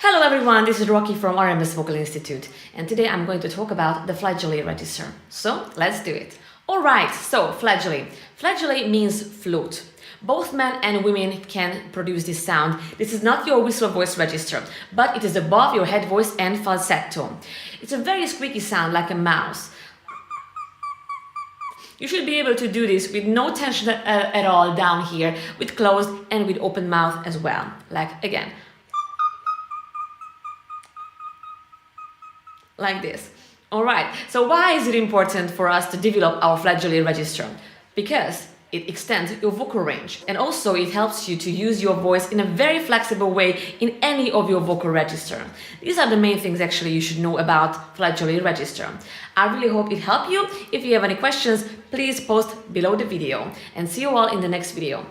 Hello everyone, this is Rocky from RMS Vocal Institute, and today I'm going to talk about the flageolet register. So let's do it. Alright, so flageolet. Flageolet means flute. Both men and women can produce this sound. This is not your whistle voice register, but it is above your head voice and falsetto. It's a very squeaky sound, like a mouse. You should be able to do this with no tension at all down here, with closed and with open mouth as well. Like again. Like this. Alright, so why is it important for us to develop our flageolet register? Because it extends your vocal range, and also it helps you to use your voice in a very flexible way in any of your vocal register. These are the main things actually you should know about flageolet register. I really hope it helped you. If you have any questions, please post below the video, and see you all in the next video.